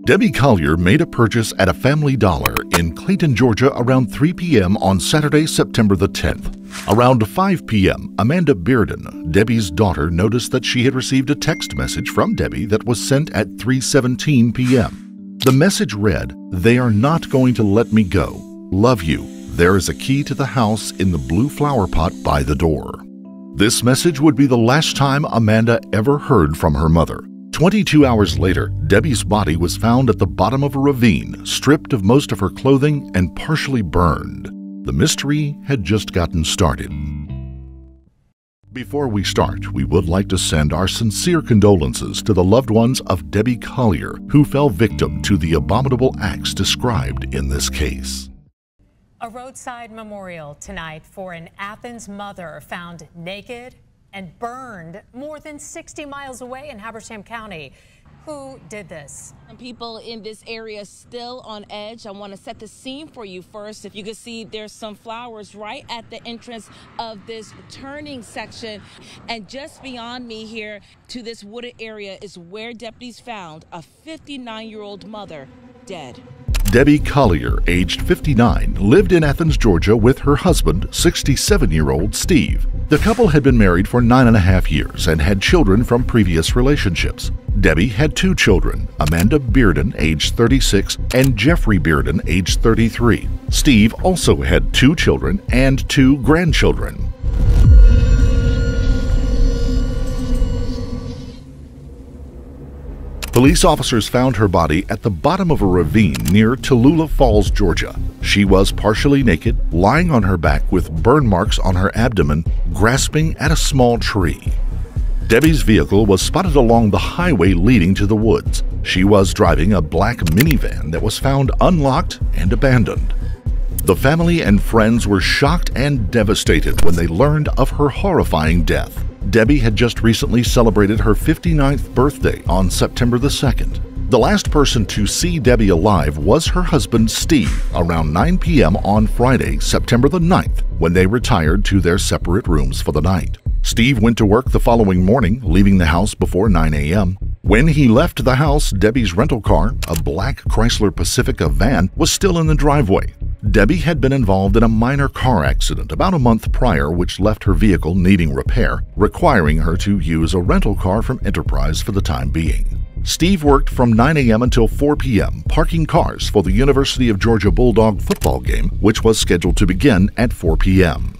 Debbie Collier made a purchase at a Family Dollar in Clayton, Georgia around 3 p.m. on Saturday, September the 10th. Around 5 p.m., Amanda Bearden, Debbie's daughter, noticed that she had received a text message from Debbie that was sent at 3:17 p.m. The message read, "They are not going to let me go. Love you. There is a key to the house in the blue flower pot by the door." This message would be the last time Amanda ever heard from her mother. 22 hours later, Debbie's body was found at the bottom of a ravine, stripped of most of her clothing and partially burned. The mystery had just gotten started. Before we start, we would like to send our sincere condolences to the loved ones of Debbie Collier, who fell victim to the abominable acts described in this case. A roadside memorial tonight for an Athens mother found naked and burned more than 60 miles away in Habersham County. Who did this? People in this area still on edge. I want to set the scene for you first. If you can see, there's some flowers right at the entrance of this turning section. And just beyond me here to this wooded area is where deputies found a 59-year-old mother dead. Debbie Collier, aged 59, lived in Athens, Georgia with her husband, 67-year-old Steve. The couple had been married for 9.5 years and had children from previous relationships. Debbie had 2 children, Amanda Bearden, aged 36, and Jeffrey Bearden, aged 33. Steve also had 2 children and 2 grandchildren. Police officers found her body at the bottom of a ravine near Tallulah Falls, Georgia. She was partially naked, lying on her back with burn marks on her abdomen, grasping at a small tree. Debbie's vehicle was spotted along the highway leading to the woods. She was driving a black minivan that was found unlocked and abandoned. The family and friends were shocked and devastated when they learned of her horrifying death. Debbie had just recently celebrated her 59th birthday on September the 2nd. The last person to see Debbie alive was her husband Steve around 9 p.m. on Friday, September the 9th, when they retired to their separate rooms for the night. Steve went to work the following morning, leaving the house before 9 a.m. When he left the house, Debbie's rental car, a black Chrysler Pacifica van, was still in the driveway. Debbie had been involved in a minor car accident about a month prior, which left her vehicle needing repair, requiring her to use a rental car from Enterprise for the time being. Steve worked from 9 a.m. until 4 p.m. parking cars for the University of Georgia Bulldog football game, which was scheduled to begin at 4 p.m.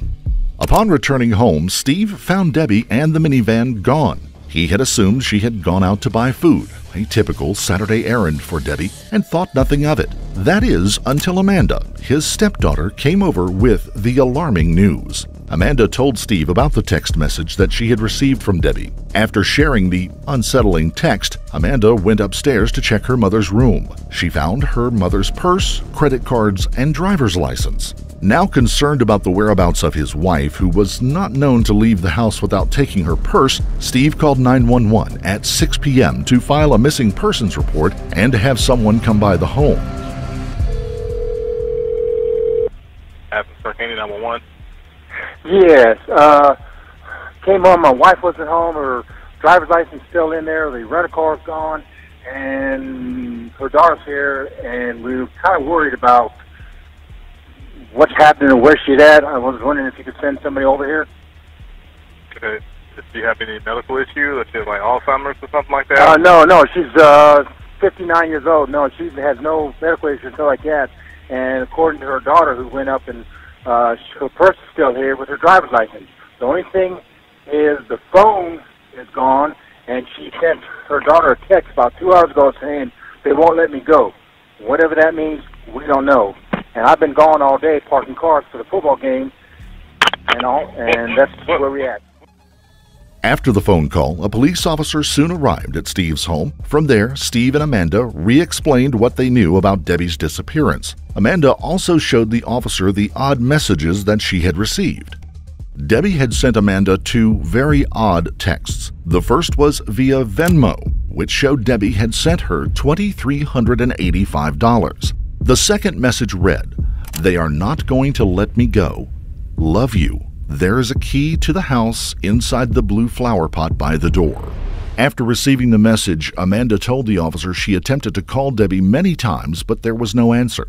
Upon returning home, Steve found Debbie and the minivan gone. He had assumed she had gone out to buy food, a typical Saturday errand for Debbie, and thought nothing of it. That is, until Amanda, his stepdaughter, came over with the alarming news. Amanda told Steve about the text message that she had received from Debbie. After sharing the unsettling text, Amanda went upstairs to check her mother's room. She found her mother's purse, credit cards, and driver's license. Now concerned about the whereabouts of his wife, who was not known to leave the house without taking her purse, Steve called 911 at 6 p.m. to file a missing persons report and to have someone come by the home. Athens, County 911. Yes. Came home. My wife wasn't home. Her driver's license still in there. The rental car's gone, and her daughter's here. And we were kind of worried about what's happening and where she's at. I was wondering if you could send somebody over here. Okay. Do you have any medical issue? Let's say like Alzheimer's or something like that? No. She's 59 years old. No, she has no medical issue until like that. And according to her daughter, who went up and her purse is still here with her driver's license. The only thing is the phone is gone, and she sent her daughter a text about 2 hours ago saying, "They won't let me go." Whatever that means, we don't know. And I've been gone all day parking cars for the football game and that's where we're at. After the phone call, a police officer soon arrived at Steve's home. From there, Steve and Amanda re-explained what they knew about Debbie's disappearance. Amanda also showed the officer the odd messages that she had received. Debbie had sent Amanda 2 very odd texts. The first was via Venmo, which showed Debbie had sent her $2,385. The second message read, "They are not going to let me go. Love you. There is a key to the house inside the blue flower pot by the door." After receiving the message, Amanda told the officer she attempted to call Debbie many times, but there was no answer.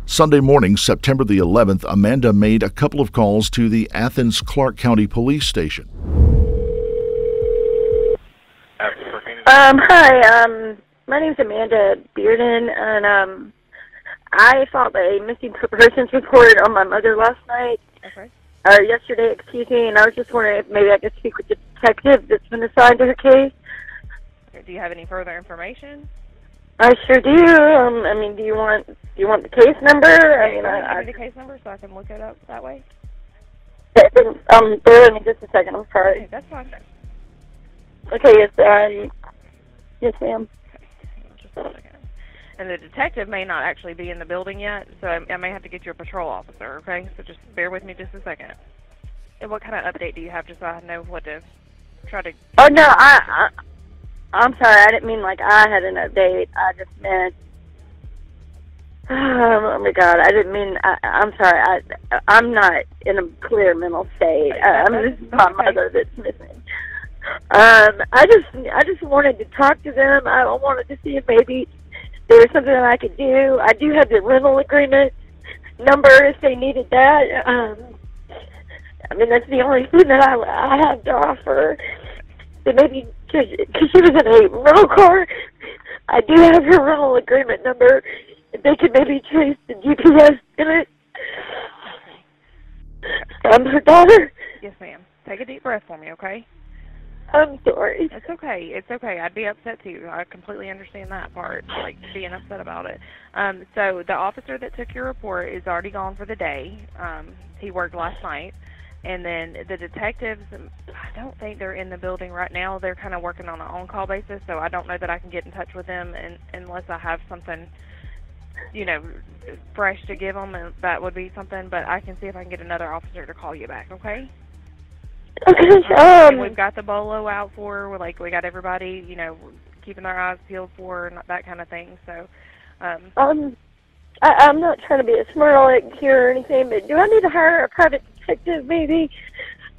Sunday morning, September the 11th, Amanda made a couple of calls to the Athens Clark County Police Station. Hi, my name's Amanda Bearden, and I filed a missing persons report on my mother last night, yesterday, excuse me, and I was just wondering if maybe I could speak with the detective that's been assigned to her case. Do you have any further information? I sure do. I mean, do you want the case number? I mean, give me the case number so I can look it up that way. Bear with me just a second. I'm sorry. Okay, that's fine. Okay, it's yes, ma'am. Okay, just a second. And the detective may not actually be in the building yet, so I may have to get you a patrol officer. Okay, so just bear with me just a second. And what kind of update do you have, just so I know what to try to? Oh no, I'm sorry. I didn't mean like I had an update. I just meant. Oh my God! I didn't mean. I'm sorry. I'm not in a clear mental state. This is my mother that's missing. I just wanted to talk to them. I wanted to see if maybe there was something that I could do. I do have the rental agreement number if they needed that. I mean, that's the only thing that I have to offer. So maybe, because she was in a rental car, I do have her rental agreement number. If they could maybe trace the GPS in it. I'm her daughter. Yes, ma'am. Take a deep breath for me, okay? I'm sorry. It's okay. It's okay. I'd be upset too. I completely understand that part, like being upset about it. So the officer that took your report is already gone for the day. He worked last night. And then the detectives, I don't think they're in the building right now. They're kind of working on an on-call basis, so I don't know that I can get in touch with them unless I have something, you know, fresh to give them, and that would be something. But I can see if I can get another officer to call you back, okay? Okay. And we've got the bolo out for her. Like, we got everybody, you know, keeping their eyes peeled for her and that kind of thing. So, I'm not trying to be a smart aleck here or anything, but do I need to hire a private detective maybe?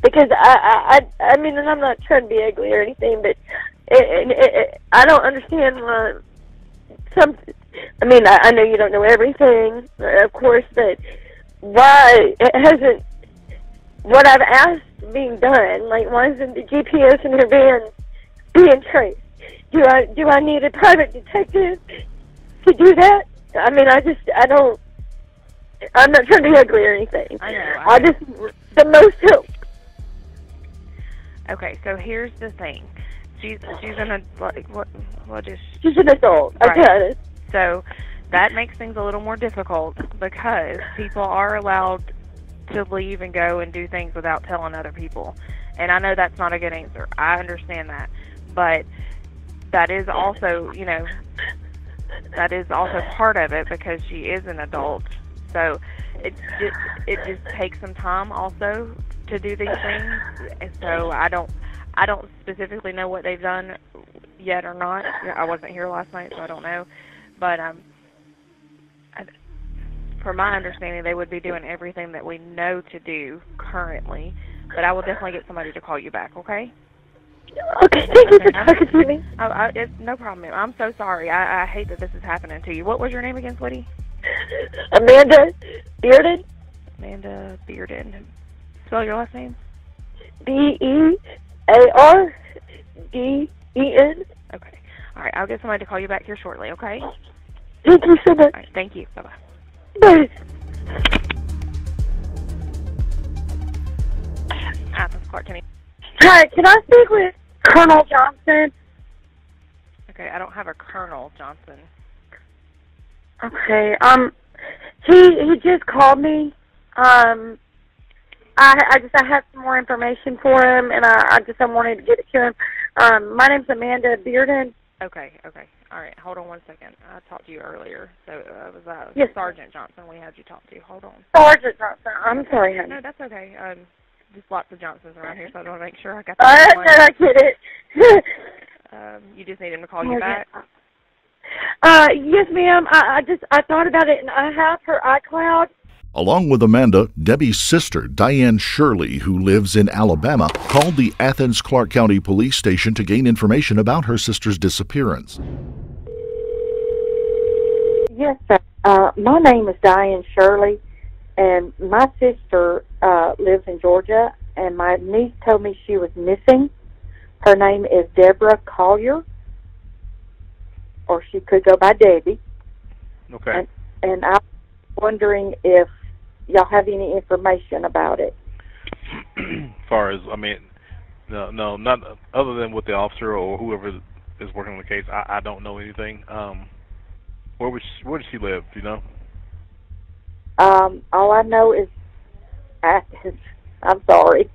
Because I mean, and I'm not trying to be ugly or anything, but I don't understand I mean, I know you don't know everything, of course, but why hasn't what I've asked being done? Like, why isn't the GPS in her van being traced? Do I need a private detective to do that? I mean, I'm not trying to be ugly or anything. I know. The most help. Okay, so here's the thing. She's an She's an adult. Right. I got it. So that makes things a little more difficult because people are allowed to leave and go and do things without telling other people. And I know that's not a good answer. I understand that. But that is also, you know, that is also part of it because she is an adult. So it just takes some time also to do these things. And so I don't specifically know what they've done yet or not. I wasn't here last night, so I don't know. But from my understanding, they would be doing everything that we know to do currently. But I will definitely get somebody to call you back, okay? Okay, thank you for talking to me. It's no problem. I'm so sorry. I hate that this is happening to you. What was your name again, sweetie? Amanda Bearden. Amanda Bearden. Spell your last name. Bearden. Okay. All right. I'll get somebody to call you back here shortly, okay? Thank you so much. All right. Thank you. Bye-bye. Bye. Athens Clark County. Hi, can I speak with Colonel Johnson? Okay, I don't have a Colonel Johnson. Okay, he just called me. I have some more information for him, and I wanted to get it to him. My name's Amanda Bearden. Okay. All right, hold on 1 second. I talked to you earlier, so it was yes, Sergeant Johnson we had you talk to. Hold on. Sergeant Johnson. I'm sorry, honey. No, that's okay. Just lots of Johnsons around here, so I want to make sure I got the right one. I get it. You just need him to call you back? Yes, ma'am. I thought about it, and I have her iCloud. Along with Amanda, Debbie's sister, Diane Shirley, who lives in Alabama, called the Athens Clarke County Police Station to gain information about her sister's disappearance. Yes, sir. My name is Diane Shirley, and my sister lives in Georgia, and my niece told me she was missing. Her name is Deborah Collier, or she could go by Debbie. Okay. And I'm wondering if y'all have any information about it. As far as, I mean, no, not other than with the officer or whoever is working on the case. I don't know anything. Where does she live? Do you know? All I know is Athens. I'm sorry.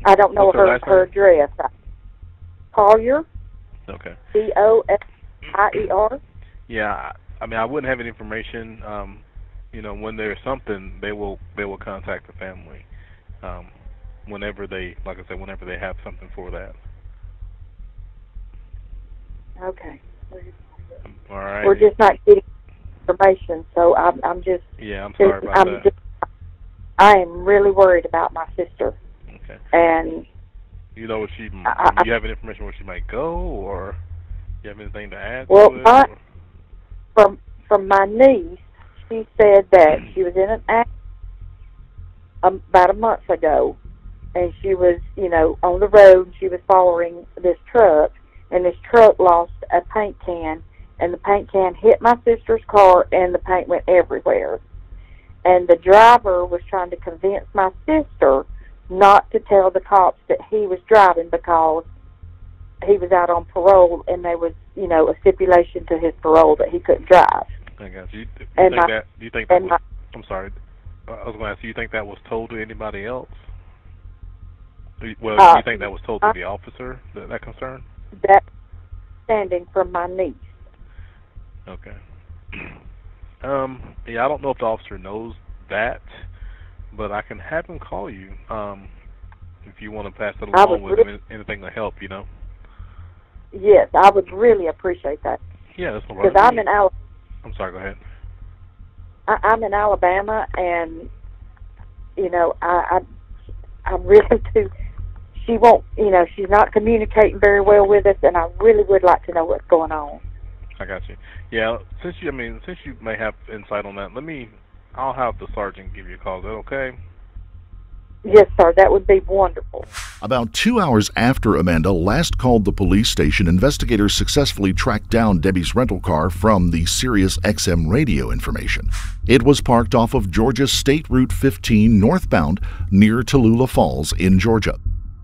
I don't know her address. Collier. Okay. Collier. Yeah, I mean, I wouldn't have any information. You know, when there's something, they will contact the family. Whenever they, like I said, whenever they have something for that. Okay. All right. We're just not getting information, so I'm just. Yeah, I'm sorry about that. I am really worried about my sister. Okay. And. You know, do you have any information where she might go, or you have anything to add? Well, to it, from my niece, she said that she was in an accident about a month ago, and she was, on the road. She was following this truck, and this truck lost a paint can, and the paint can hit my sister's car, and the paint went everywhere. And the driver was trying to convince my sister not to tell the cops that he was driving because he was out on parole, and there was, a stipulation to his parole that he couldn't drive. I got you. I'm sorry. I was going to ask, do you think that was told to anybody else? Well, do you think that was told to the officer, that concern? That's standing from my niece. Okay. Yeah, I don't know if the officer knows that, but I can have him call you if you want to pass it along with him, anything to help, Yes, I would really appreciate that. Yeah, that's no problem. Because I'm in Alabama. I'm sorry, go ahead. I'm in Alabama, and, I really do. She won't, she's not communicating very well with us, and I really would like to know what's going on. I got you. Yeah, since you may have insight on that, I'll have the sergeant give you a call. Is that okay? Yes, sir. That would be wonderful. About 2 hours after Amanda last called the police station, investigators successfully tracked down Debbie's rental car from the Sirius XM radio information. It was parked off of Georgia State Route 15 northbound near Tallulah Falls in Georgia.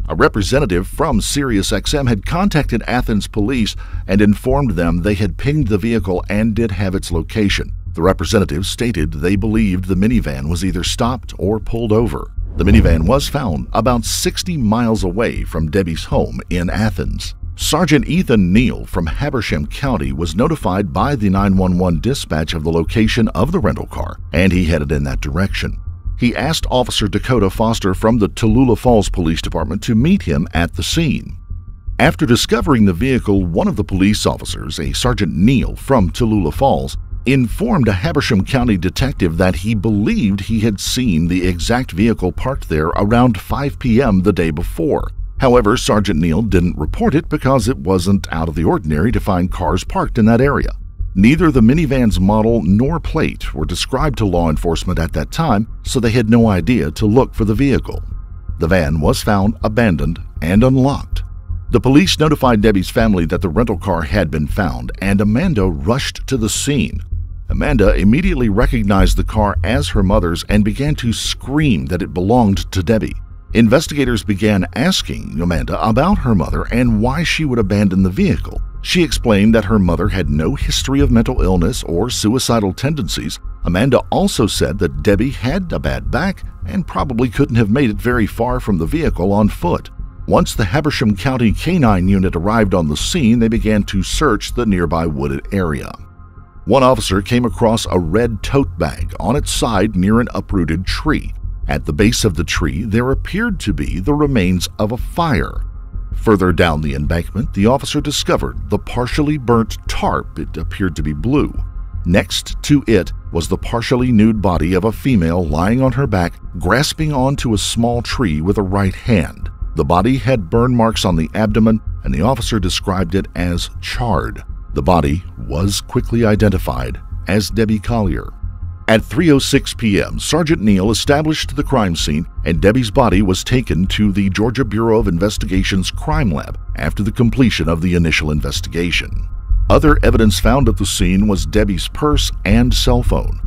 A representative from Sirius XM had contacted Athens police and informed them they had pinged the vehicle and did have its location. The representative stated they believed the minivan was either stopped or pulled over. The minivan was found about 60 miles away from Debbie's home in Athens. Sergeant Ethan Neal from Habersham County was notified by the 911 dispatch of the location of the rental car, and he headed in that direction. He asked Officer Dakota Foster from the Tallulah Falls Police Department to meet him at the scene. After discovering the vehicle, one of the police officers, a Sergeant Neal from Tallulah Falls, informed a Habersham County detective that he believed he had seen the exact vehicle parked there around 5 p.m. the day before. However, Sergeant Neal didn't report it because it wasn't out of the ordinary to find cars parked in that area. Neither the minivan's model nor plate were described to law enforcement at that time, so they had no idea to look for the vehicle. The van was found abandoned and unlocked. The police notified Debbie's family that the rental car had been found, and Amanda rushed to the scene. Amanda immediately recognized the car as her mother's and began to scream that it belonged to Debbie. Investigators began asking Amanda about her mother and why she would abandon the vehicle. She explained that her mother had no history of mental illness or suicidal tendencies. Amanda also said that Debbie had a bad back and probably couldn't have made it very far from the vehicle on foot. Once the Habersham County Canine Unit arrived on the scene, they began to search the nearby wooded area. One officer came across a red tote bag on its side near an uprooted tree. At the base of the tree, there appeared to be the remains of a fire. Further down the embankment, the officer discovered the partially burnt tarp. It appeared to be blue. Next to it, was the partially nude body of a female lying on her back, grasping onto a small tree with a right hand. The body had burn marks on the abdomen, and the officer described it as charred. The body was quickly identified as Debbie Collier. At 3:06 p.m., Sergeant Neal established the crime scene, and Debbie's body was taken to the Georgia Bureau of Investigation's crime lab after the completion of the initial investigation. Other evidence found at the scene was Debbie's purse and cell phone.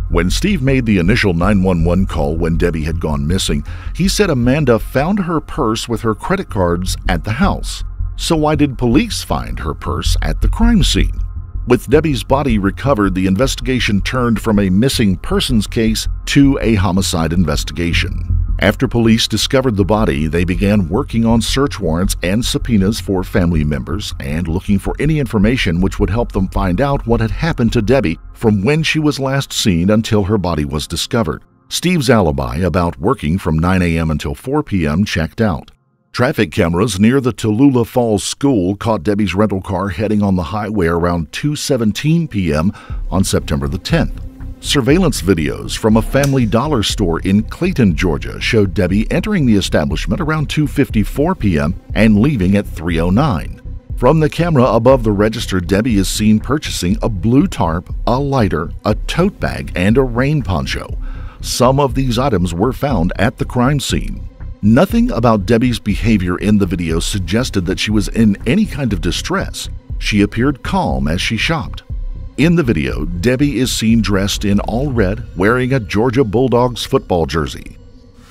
When Steve made the initial 911 call when Debbie had gone missing, he said Amanda found her purse with her credit cards at the house. So why did police find her purse at the crime scene? With Debbie's body recovered, the investigation turned from a missing persons case to a homicide investigation. After police discovered the body, they began working on search warrants and subpoenas for family members and looking for any information which would help them find out what had happened to Debbie from when she was last seen until her body was discovered. Steve's alibi about working from 9 a.m. until 4 p.m. checked out. Traffic cameras near the Tallulah Falls School caught Debbie's rental car heading on the highway around 2:17 p.m. on September the 10th. Surveillance videos from a Family Dollar store in Clayton, Georgia showed Debbie entering the establishment around 2:54 p.m. and leaving at 3:09. From the camera above the register, Debbie is seen purchasing a blue tarp, a lighter, a tote bag, and a rain poncho. Some of these items were found at the crime scene. Nothing about Debbie's behavior in the video suggested that she was in any kind of distress. She appeared calm as she shopped. In the video, Debbie is seen dressed in all red, wearing a Georgia Bulldogs football jersey.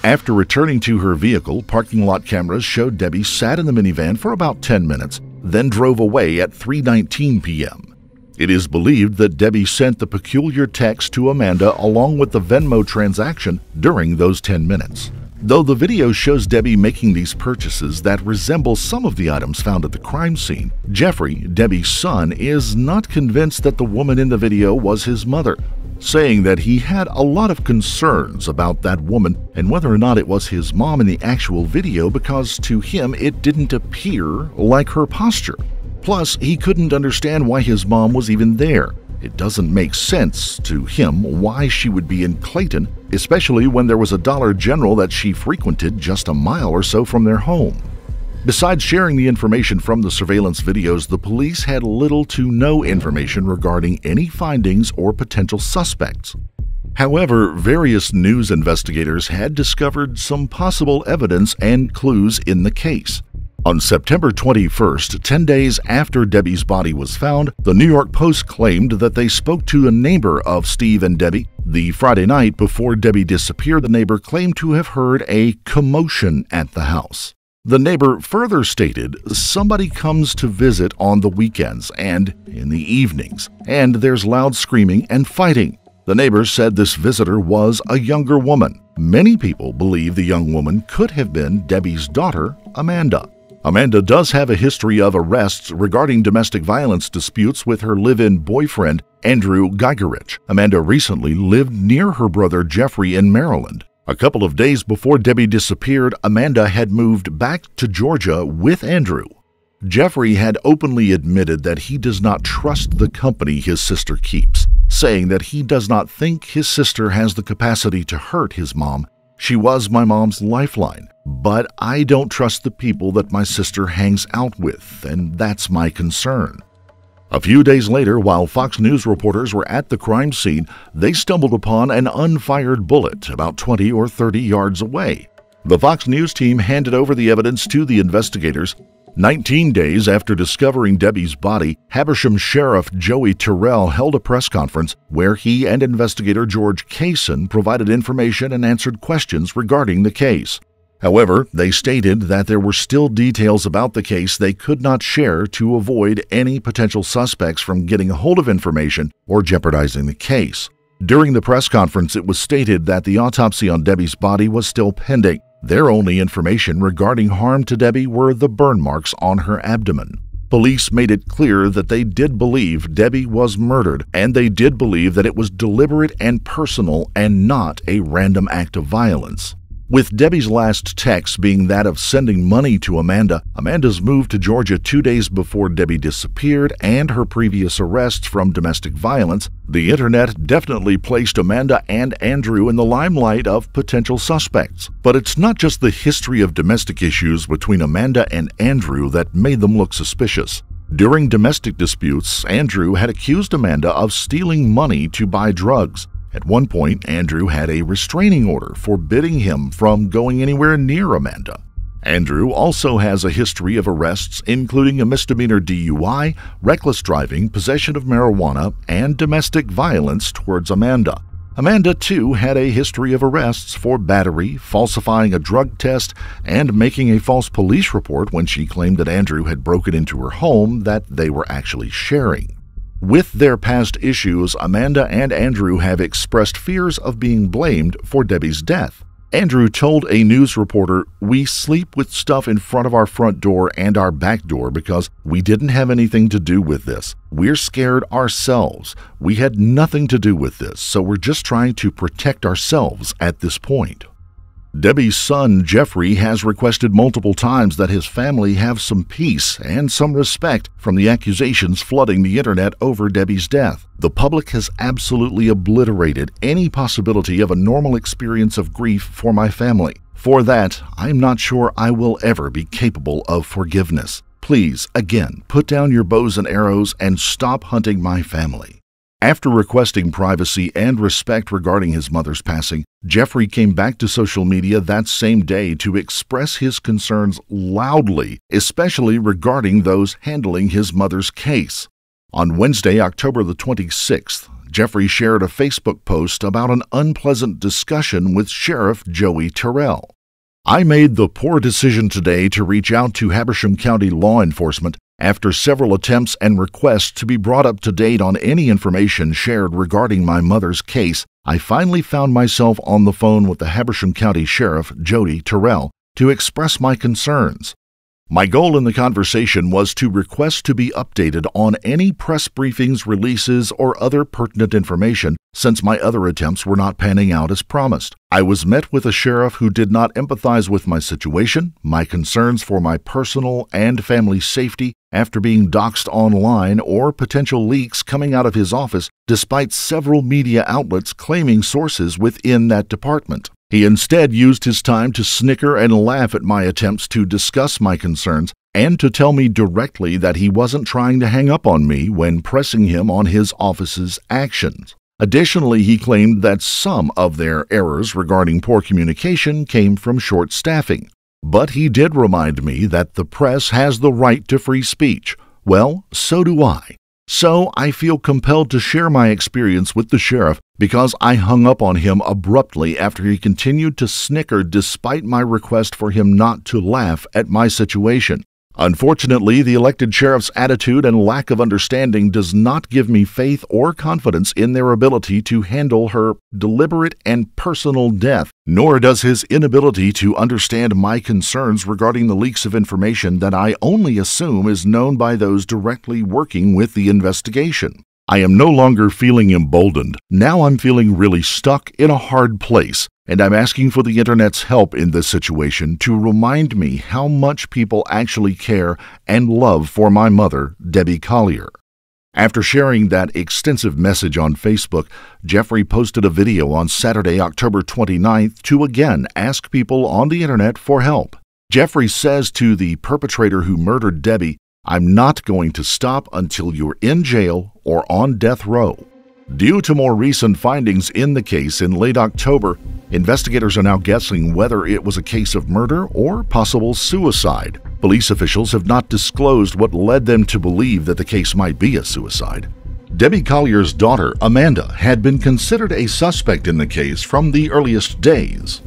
After returning to her vehicle, parking lot cameras showed Debbie sat in the minivan for about 10 minutes, then drove away at 3:19 p.m. It is believed that Debbie sent the peculiar text to Amanda along with the Venmo transaction during those 10 minutes. Though the video shows Debbie making these purchases that resemble some of the items found at the crime scene, Jeffrey, Debbie's son, is not convinced that the woman in the video was his mother, saying that he had a lot of concerns about that woman and whether or not it was his mom in the actual video because to him it didn't appear like her posture. Plus, he couldn't understand why his mom was even there. It doesn't make sense to him why she would be in Clayton, especially when there was a Dollar General that she frequented just a mile or so from their home. Besides sharing the information from the surveillance videos, the police had little to no information regarding any findings or potential suspects. However, various news investigators had discovered some possible evidence and clues in the case. On September 21st, 10 days after Debbie's body was found, the New York Post claimed that they spoke to a neighbor of Steve and Debbie. The Friday night before Debbie disappeared, the neighbor claimed to have heard a commotion at the house. The neighbor further stated, "Somebody comes to visit on the weekends and in the evenings, and there's loud screaming and fighting." The neighbor said this visitor was a younger woman. Many people believe the young woman could have been Debbie's daughter, Amanda. Amanda does have a history of arrests regarding domestic violence disputes with her live-in boyfriend, Andrew Geigerich. Amanda recently lived near her brother Jeffrey in Maryland. A couple of days before Debbie disappeared, Amanda had moved back to Georgia with Andrew. Jeffrey had openly admitted that he does not trust the company his sister keeps, saying that he does not think his sister has the capacity to hurt his mom. "She was my mom's lifeline, but I don't trust the people that my sister hangs out with, and that's my concern." A few days later, while Fox News reporters were at the crime scene, they stumbled upon an unfired bullet about 20 or 30 yards away. The Fox News team handed over the evidence to the investigators. 19 days after discovering Debbie's body, Habersham Sheriff Joey Terrell held a press conference where he and investigator George Kaysen provided information and answered questions regarding the case. However, they stated that there were still details about the case they could not share to avoid any potential suspects from getting a hold of information or jeopardizing the case. During the press conference, it was stated that the autopsy on Debbie's body was still pending. Their only information regarding harm to Debbie were the burn marks on her abdomen. Police made it clear that they did believe Debbie was murdered, and they did believe that it was deliberate and personal and not a random act of violence. With Debbie's last text being that of sending money to Amanda's move to Georgia 2 days before Debbie disappeared, and her previous arrests from domestic violence, the internet definitely placed Amanda and Andrew in the limelight of potential suspects. But it's not just the history of domestic issues between Amanda and Andrew that made them look suspicious. During domestic disputes, Andrew had accused Amanda of stealing money to buy drugs. At one point, Andrew had a restraining order forbidding him from going anywhere near Amanda. Andrew also has a history of arrests, including a misdemeanor DUI, reckless driving, possession of marijuana, and domestic violence towards Amanda. Amanda, too, had a history of arrests for battery, falsifying a drug test, and making a false police report when she claimed that Andrew had broken into her home that they were actually sharing. With their past issues, Amanda and Andrew have expressed fears of being blamed for Debbie's death. Andrew told a news reporter, "We sleep with stuff in front of our front door and our back door because we didn't have anything to do with this. We're scared ourselves. We had nothing to do with this, so we're just trying to protect ourselves at this point." Debbie's son, Jeffrey, has requested multiple times that his family have some peace and some respect from the accusations flooding the internet over Debbie's death. The public has absolutely obliterated any possibility of a normal experience of grief for my family. For that, I'm not sure I will ever be capable of forgiveness. Please, again, put down your bows and arrows and stop hunting my family. After requesting privacy and respect regarding his mother's passing, Jeffrey came back to social media that same day to express his concerns loudly, especially regarding those handling his mother's case. On Wednesday, October the 26th, Jeffrey shared a Facebook post about an unpleasant discussion with Sheriff Joey Terrell. "I made the poor decision today to reach out to Habersham County law enforcement after several attempts and requests to be brought up to date on any information shared regarding my mother's case. I finally found myself on the phone with the Habersham County Sheriff, Joey Terrell, to express my concerns. My goal in the conversation was to request to be updated on any press briefings, releases, or other pertinent information since my other attempts were not panning out as promised. I was met with a sheriff who did not empathize with my situation, my concerns for my personal and family safety after being doxxed online, or potential leaks coming out of his office despite several media outlets claiming sources within that department. He instead used his time to snicker and laugh at my attempts to discuss my concerns and to tell me directly that he wasn't trying to hang up on me when pressing him on his office's actions. Additionally, he claimed that some of their errors regarding poor communication came from short staffing. But he did remind me that the press has the right to free speech. Well, so do I. So I feel compelled to share my experience with the sheriff because I hung up on him abruptly after he continued to snicker despite my request for him not to laugh at my situation. Unfortunately, the elected sheriff's attitude and lack of understanding does not give me faith or confidence in their ability to handle her deliberate and personal death, nor does his inability to understand my concerns regarding the leaks of information that I only assume is known by those directly working with the investigation. I am no longer feeling emboldened. Now I'm feeling really stuck in a hard place, and I'm asking for the internet's help in this situation to remind me how much people actually care and love for my mother, Debbie Collier." After sharing that extensive message on Facebook, Jeffrey posted a video on Saturday, October 29th to again ask people on the internet for help. Jeffrey says to the perpetrator who murdered Debbie, "I'm not going to stop until you're in jail or on death row." Due to more recent findings in the case in late October, investigators are now guessing whether it was a case of murder or possible suicide. Police officials have not disclosed what led them to believe that the case might be a suicide. Debbie Collier's daughter, Amanda, had been considered a suspect in the case from the earliest days.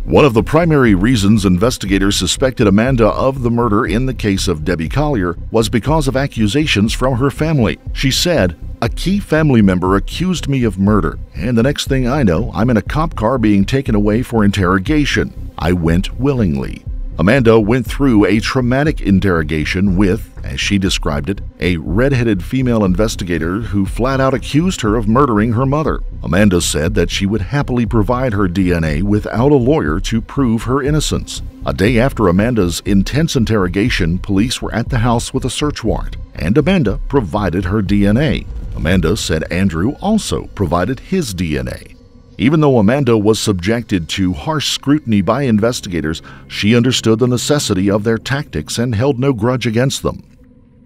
One of the primary reasons investigators suspected Amanda of the murder in the case of Debbie Collier was because of accusations from her family. She said, "A key family member accused me of murder, and the next thing I know, I'm in a cop car being taken away for interrogation. I went willingly." Amanda went through a traumatic interrogation with, as she described it, a red-headed female investigator who flat out accused her of murdering her mother. Amanda said that she would happily provide her DNA without a lawyer to prove her innocence. A day after Amanda's intense interrogation, police were at the house with a search warrant, and Amanda provided her DNA. Amanda said Andrew also provided his DNA. Even though Amanda was subjected to harsh scrutiny by investigators, she understood the necessity of their tactics and held no grudge against them.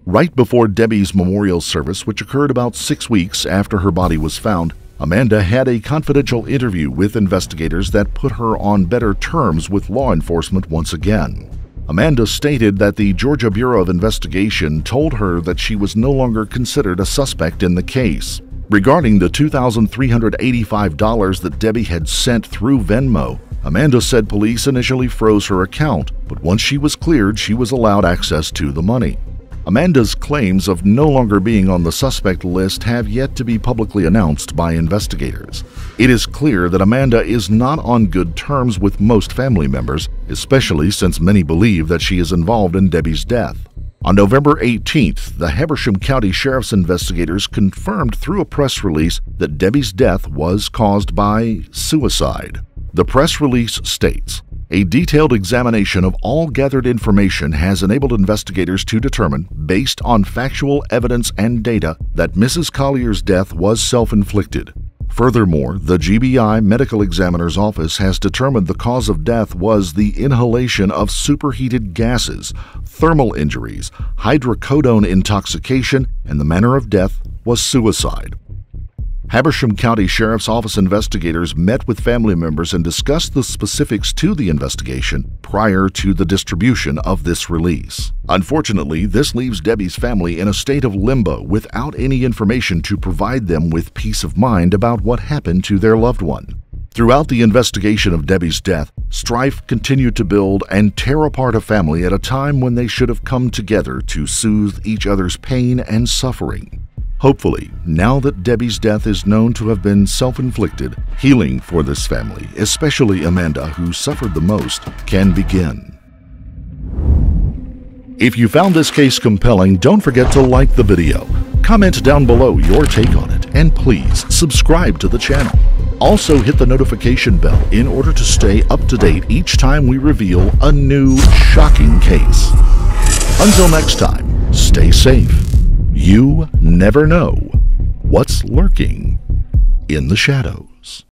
Right before Debbie's memorial service, which occurred about 6 weeks after her body was found, Amanda had a confidential interview with investigators that put her on better terms with law enforcement once again. Amanda stated that the Georgia Bureau of Investigation told her that she was no longer considered a suspect in the case. Regarding the $2,385 that Debbie had sent through Venmo, Amanda said police initially froze her account, but once she was cleared, she was allowed access to the money. Amanda's claims of no longer being on the suspect list have yet to be publicly announced by investigators. It is clear that Amanda is not on good terms with most family members, especially since many believe that she is involved in Debbie's death. On November 18th, the Habersham County Sheriff's investigators confirmed through a press release that Debbie's death was caused by suicide. The press release states, "A detailed examination of all gathered information has enabled investigators to determine, based on factual evidence and data, that Mrs. Collier's death was self-inflicted. Furthermore, the GBI Medical Examiner's Office has determined the cause of death was the inhalation of superheated gases, thermal injuries, hydrocodone intoxication, and the manner of death was suicide." Habersham County Sheriff's Office investigators met with family members and discussed the specifics to the investigation prior to the distribution of this release. Unfortunately, this leaves Debbie's family in a state of limbo without any information to provide them with peace of mind about what happened to their loved one. Throughout the investigation of Debbie's death, strife continued to build and tear apart a family at a time when they should have come together to soothe each other's pain and suffering. Hopefully, now that Debbie's death is known to have been self-inflicted, healing for this family, especially Amanda, who suffered the most, can begin. If you found this case compelling, don't forget to like the video, comment down below your take on it, and please subscribe to the channel. Also hit the notification bell in order to stay up to date each time we reveal a new shocking case. Until next time, stay safe. You never know what's lurking in the shadows.